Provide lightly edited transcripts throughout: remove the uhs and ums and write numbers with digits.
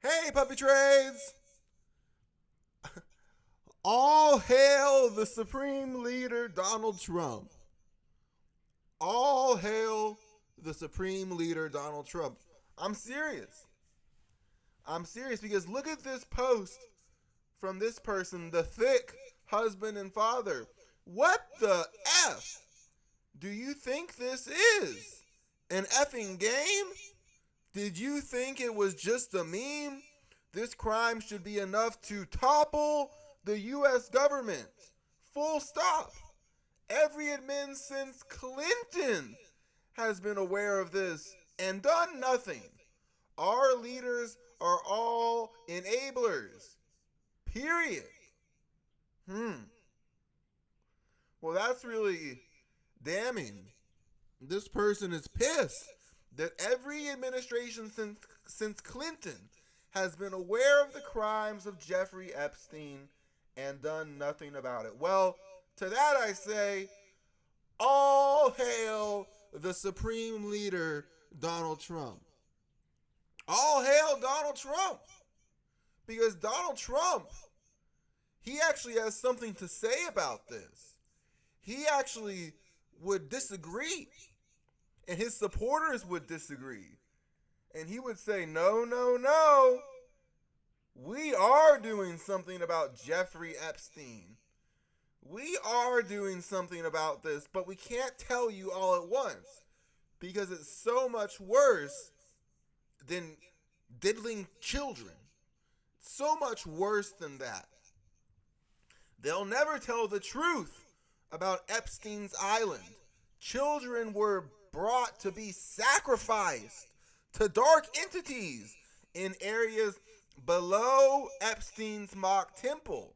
Hey, puppy trades! All hail the Supreme Leader Donald Trump. All hail the Supreme Leader Donald Trump. I'm serious. I'm serious because look at this post from this person, the thick husband and father. What the F do you think this is? An effing game? Did you think it was just a meme? This crime should be enough to topple the U.S. government. Full stop. Every admin since Clinton has been aware of this and done nothing. Our leaders are all enablers. Period. Well, that's really damning. This person is pissed that every administration since Clinton has been aware of the crimes of Jeffrey Epstein and done nothing about it. Well, to that I say, all hail the Supreme Leader, Donald Trump. All hail Donald Trump. Because Donald Trump, he actually has something to say about this. He actually would disagree, and his supporters would disagree. And he would say, no, no, no. We are doing something about Jeffrey Epstein. We are doing something about this, but we can't tell you all at once because it's so much worse than diddling children. So much worse than that. They'll never tell the truth about Epstein's island. Children were brought to be sacrificed to dark entities in areas below Epstein's mock temple.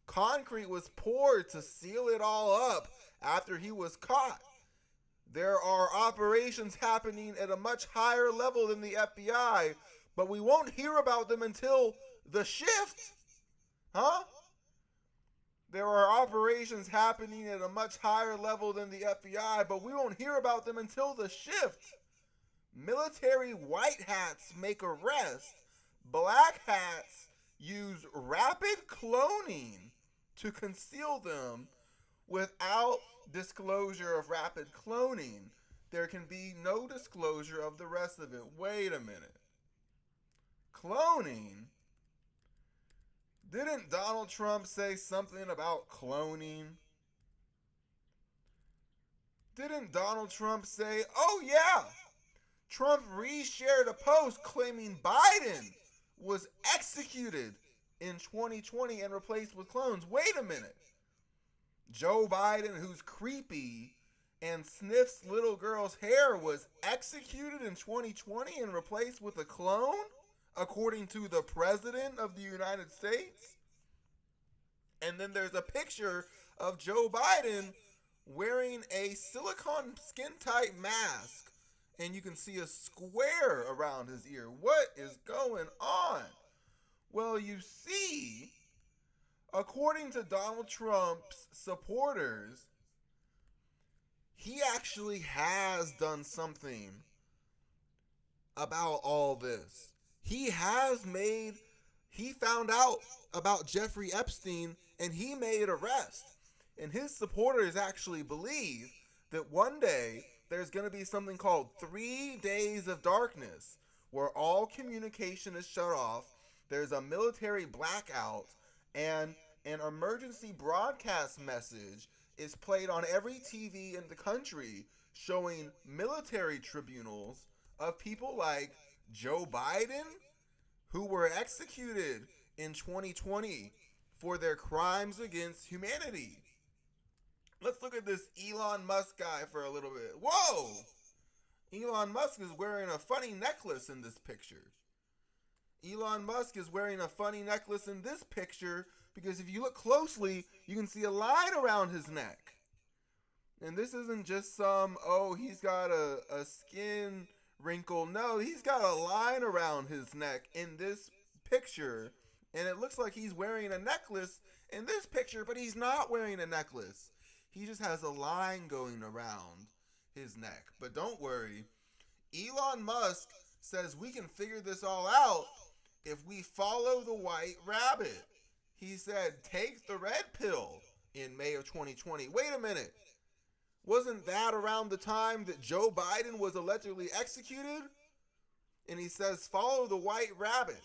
Concrete was poured to seal it all up after he was caught. There are operations happening at a much higher level than the FBI, but we won't hear about them until the shift. Huh? There are operations happening at a much higher level than the FBI, but we won't hear about them until the shift. Military white hats make arrests. Black hats use rapid cloning to conceal them without disclosure of rapid cloning. There can be no disclosure of the rest of it. Wait a minute. Cloning? Didn't Donald Trump say something about cloning? Didn't Donald Trump say, oh yeah, Trump reshared a post claiming Biden was executed in 2020 and replaced with clones? Wait a minute. Joe Biden, who's creepy and sniffs little girl's hair, was executed in 2020 and replaced with a clone, according to the President of the United States? And then there's a picture of Joe Biden wearing a silicone skin tight mask, and you can see a square around his ear. What is going on? Well, you see, according to Donald Trump's supporters, he actually has done something about all this. He found out about Jeffrey Epstein and he made arrest. And his supporters actually believe that one day there's going to be something called 3 days of darkness where all communication is shut off. There's a military blackout and an emergency broadcast message is played on every TV in the country showing military tribunals of people like Joe Biden, who were executed in 2020 for their crimes against humanity. Let's look at this Elon Musk guy for a little bit. Whoa! Elon Musk is wearing a funny necklace in this picture. Elon Musk is wearing a funny necklace in this picture because if you look closely, you can see a line around his neck. And this isn't just some, oh, he's got a skin wrinkle. No, he's got a line around his neck in this picture. And it looks like he's wearing a necklace in this picture, but he's not wearing a necklace. He just has a line going around his neck. But don't worry. Elon Musk says we can figure this all out if we follow the white rabbit. He said, take the red pill in May of 2020. Wait a minute. Wasn't that around the time that Joe Biden was allegedly executed? And he says, follow the white rabbit.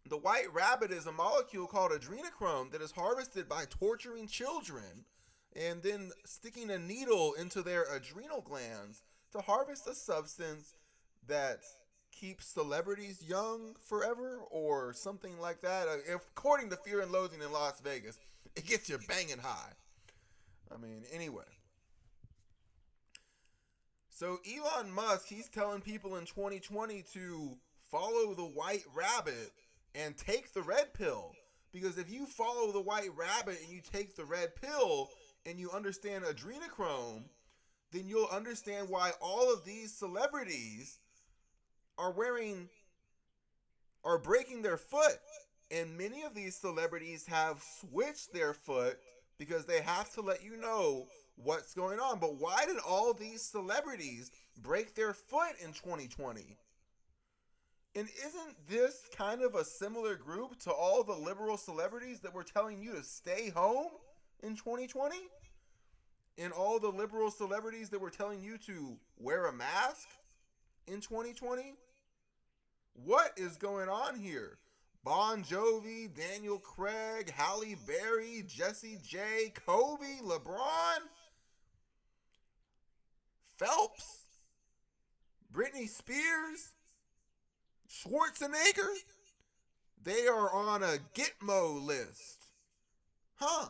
The white rabbit is a molecule called adrenochrome that is harvested by torturing children and then sticking a needle into their adrenal glands to harvest a substance that keeps celebrities young forever or something like that. According to Fear and Loathing in Las Vegas, it gets you banging high. I mean, anyway. So Elon Musk, he's telling people in 2020 to follow the white rabbit and take the red pill. Because if you follow the white rabbit and you take the red pill and you understand adrenochrome, then you'll understand why all of these celebrities are breaking their foot. And many of these celebrities have switched their foot because they have to let you know what's going on. But why did all these celebrities break their foot in 2020? And isn't this kind of a similar group to all the liberal celebrities that were telling you to stay home in 2020? And all the liberal celebrities that were telling you to wear a mask in 2020? What is going on here? Bon Jovi, Daniel Craig, Halle Berry, Jessie J, Kobe, LeBron, Phelps, Britney Spears, Schwarzenegger. They are on a Gitmo list. Huh.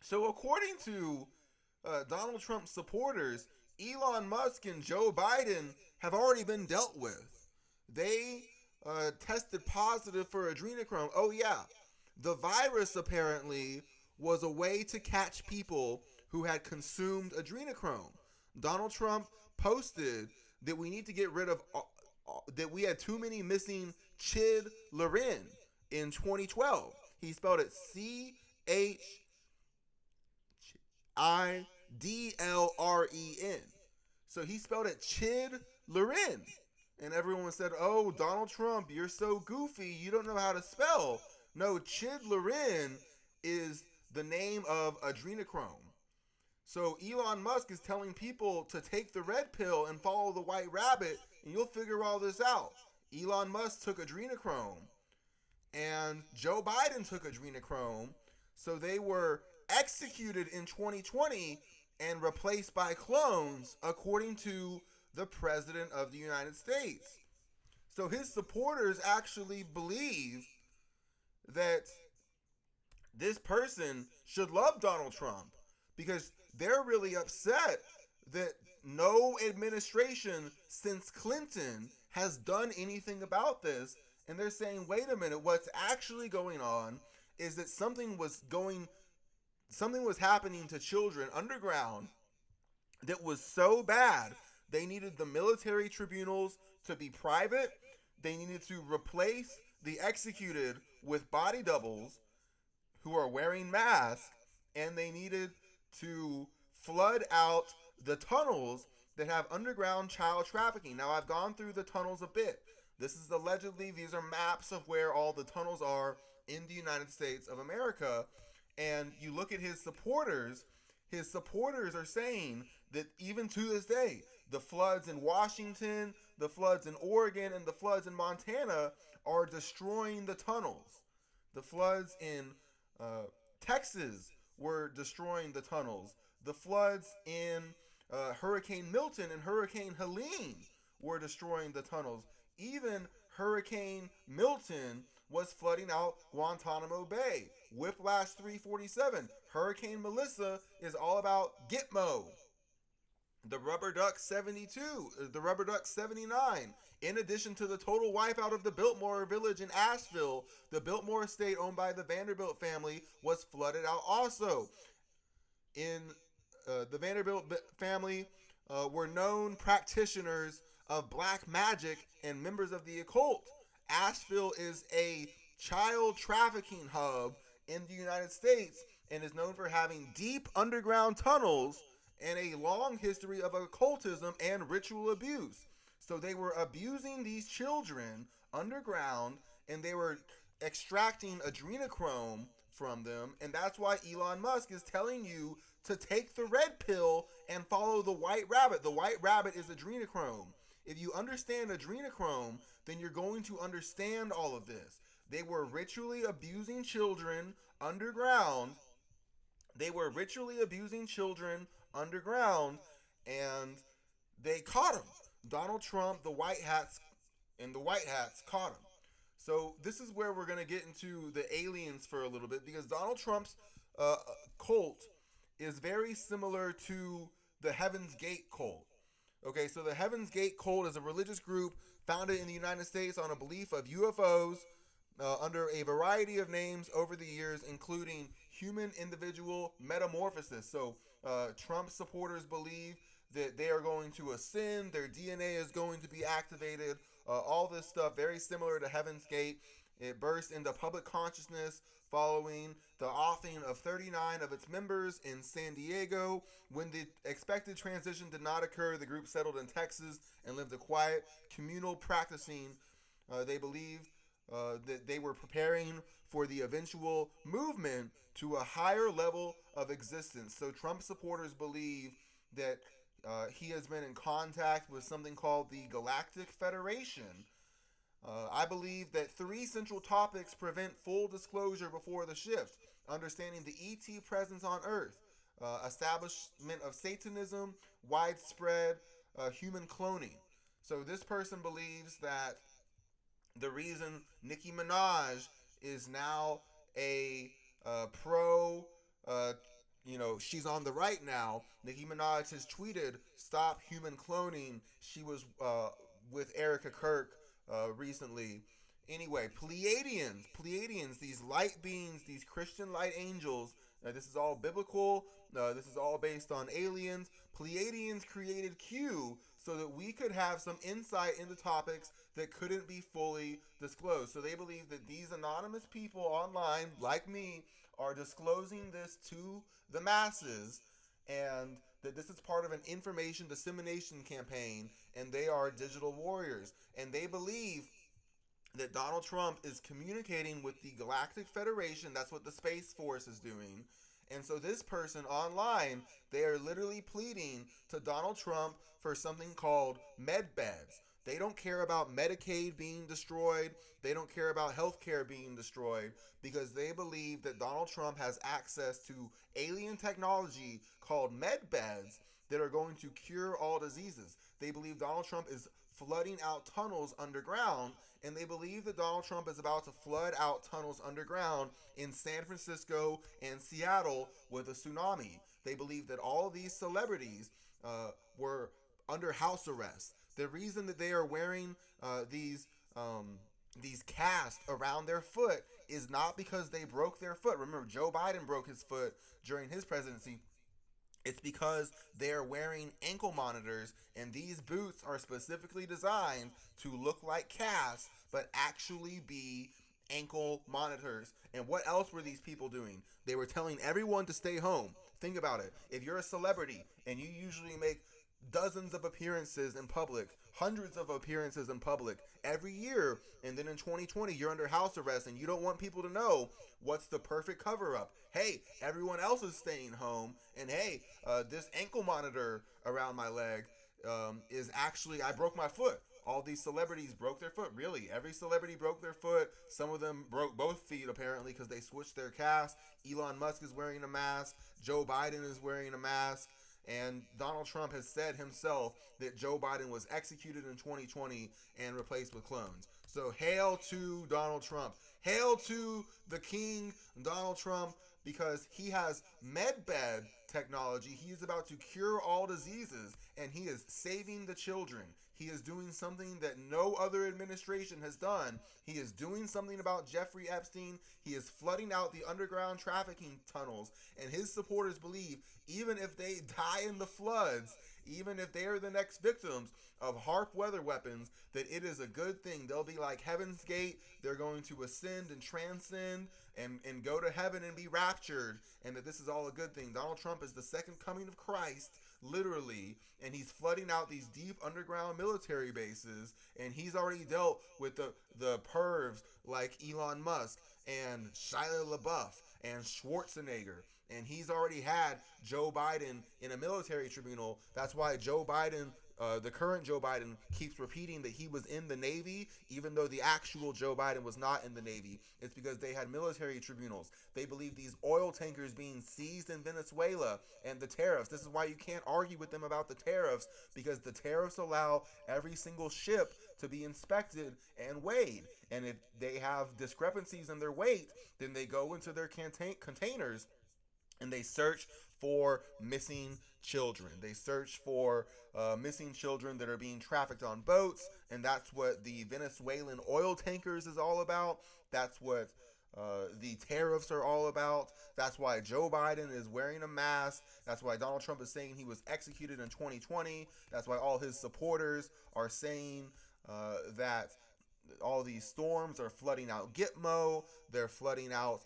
So according to Donald Trump's supporters, Elon Musk and Joe Biden have already been dealt with. They tested positive for adrenochrome. Oh yeah, the virus apparently was a way to catch people who had consumed adrenochrome. Donald Trump posted that we need to get rid of that we had too many missing chidlaren in 2012. He spelled it CHIDLREN. So he spelled it chidlaren. And everyone said, oh, Donald Trump, you're so goofy, you don't know how to spell. No, chidlaren is the name of adrenochrome. So Elon Musk is telling people to take the red pill and follow the white rabbit, and you'll figure all this out. Elon Musk took adrenochrome, and Joe Biden took adrenochrome, so they were executed in 2020 and replaced by clones, according to the President of the United States. So his supporters actually believe that this person should love Donald Trump because they're really upset that no administration since Clinton has done anything about this. And they're saying, wait a minute, what's actually going on is that something was happening to children underground that was so bad. They needed the military tribunals to be private. They needed to replace the executed with body doubles who are wearing masks. And they needed to flood out the tunnels that have underground child trafficking. Now, I've gone through the tunnels a bit. This is allegedly, these are maps of where all the tunnels are in the United States of America. And you look at his supporters are saying that even to this day, the floods in Washington, the floods in Oregon, and the floods in Montana are destroying the tunnels. The floods in Texas were destroying the tunnels. The floods in Hurricane Milton and Hurricane Helene were destroying the tunnels. Even Hurricane Milton was flooding out Guantanamo Bay. Whiplash 347. Hurricane Melissa is all about Gitmo. The Rubber Duck 72, the Rubber Duck 79. In addition to the total wipeout of the Biltmore Village in Asheville, the Biltmore estate owned by the Vanderbilt family was flooded out also. In the Vanderbilt family were known practitioners of black magic and members of the occult. Asheville is a child trafficking hub in the United States and is known for having deep underground tunnels and a long history of occultism and ritual abuse. So they were abusing these children underground, and they were extracting adrenochrome from them, and that's why Elon Musk is telling you to take the red pill and follow the white rabbit. The white rabbit is adrenochrome. If you understand adrenochrome, then you're going to understand all of this. They were ritually abusing children underground. They were ritually abusing children underground, and they caught him. Donald Trump, the White Hats caught him. So this is where we're going to get into the aliens for a little bit, because Donald Trump's uh, cult is very similar to the Heaven's Gate cult. Okay, so the Heaven's Gate cult is a religious group founded in the United States on a belief of UFOs under a variety of names over the years, including human individual metamorphosis. So Trump supporters believe that they are going to ascend, their DNA is going to be activated, all this stuff, very similar to Heaven's Gate. It burst into public consciousness following the offing of 39 of its members in San Diego. When the expected transition did not occur, the group settled in Texas and lived a quiet, communal practicing. They believed that they were preparing for the eventual movement to a higher level of existence. So Trump supporters believe that he has been in contact with something called the Galactic Federation. I believe that three central topics prevent full disclosure before the shift: understanding the ET presence on Earth, establishment of Satanism, widespread human cloning. So this person believes that the reason Nicki Minaj is now a pro, uh, she's on the right now. Nicki Minaj has tweeted, "Stop human cloning." She was with Erica Kirk recently. Anyway, Pleiadians, these light beings, these Christian light angels. This is all biblical. This is all based on aliens. Pleiadians created Q so that we could have some insight into topics that couldn't be fully disclosed. So they believe that these anonymous people online, like me, are disclosing this to the masses, and that this is part of an information dissemination campaign, and they are digital warriors. And they believe that Donald Trump is communicating with the Galactic Federation. That's what the Space Force is doing. And so this person online, they are literally pleading to Donald Trump for something called med beds. They don't care about Medicaid being destroyed. They don't care about healthcare being destroyed, because they believe that Donald Trump has access to alien technology called med beds that are going to cure all diseases. They believe Donald Trump is flooding out tunnels underground, and they believe that Donald Trump is about to flood out tunnels underground in San Francisco and Seattle with a tsunami. They believe that all of these celebrities were under house arrest. The reason that they are wearing these casts around their foot is not because they broke their foot. Remember, Joe Biden broke his foot during his presidency. It's because they're wearing ankle monitors, and these boots are specifically designed to look like casts, but actually be ankle monitors. And what else were these people doing? They were telling everyone to stay home. Think about it. If you're a celebrity and you usually make dozens of appearances in public, hundreds of appearances in public every year, and then in 2020 you're under house arrest and you don't want people to know, what's the perfect cover up? Hey, everyone else is staying home, and hey, this ankle monitor around my leg is actually, I broke my foot. All these celebrities broke their foot. Really, every celebrity broke their foot. Some of them broke both feet, apparently, because they switched their cast. Elon Musk is wearing a mask. Joe Biden is wearing a mask. And Donald Trump has said himself that Joe Biden was executed in 2020 and replaced with clones. So hail to Donald Trump. Hail to the king, Donald Trump, because he has medbed technology. He is about to cure all diseases, and he is saving the children. He is doing something that no other administration has done. He is doing something about Jeffrey Epstein. He is flooding out the underground trafficking tunnels, and his supporters believe even if they die in the floods, even if they are the next victims of HARP weather weapons, that it is a good thing. They'll be like Heaven's Gate. They're going to ascend and transcend and go to heaven and be raptured, and that this is all a good thing. Donald Trump is the second coming of Christ, literally, and he's flooding out these deep underground military bases, and he's already dealt with the pervs like Elon Musk and Shia LaBeouf and Schwarzenegger, and he's already had Joe Biden in a military tribunal. That's why Joe Biden, the current Joe Biden, keeps repeating that he was in the Navy, even though the actual Joe Biden was not in the Navy. It's because they had military tribunals. They believe these oil tankers being seized in Venezuela and the tariffs. This is why you can't argue with them about the tariffs, because the tariffs allow every single ship to be inspected and weighed. And if they have discrepancies in their weight, then they go into their containers and they search for missing children. They search for missing children that are being trafficked on boats, and that's what the Venezuelan oil tankers is all about. That's what the tariffs are all about. That's why Joe Biden is wearing a mask. That's why Donald Trump is saying he was executed in 2020. That's why all his supporters are saying that all these storms are flooding out Gitmo. They're flooding out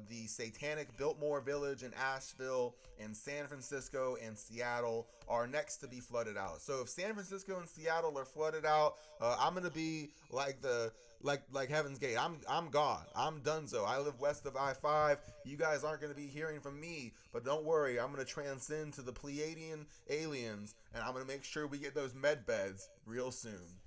the satanic Biltmore Village in Asheville, and San Francisco and Seattle are next to be flooded out. So if San Francisco and Seattle are flooded out, I'm gonna be like Heaven's Gate. I'm gone. I'm donezo. I live west of I-5. You guys aren't gonna be hearing from me, but don't worry. I'm gonna transcend to the Pleiadian aliens, and I'm gonna make sure we get those med beds real soon.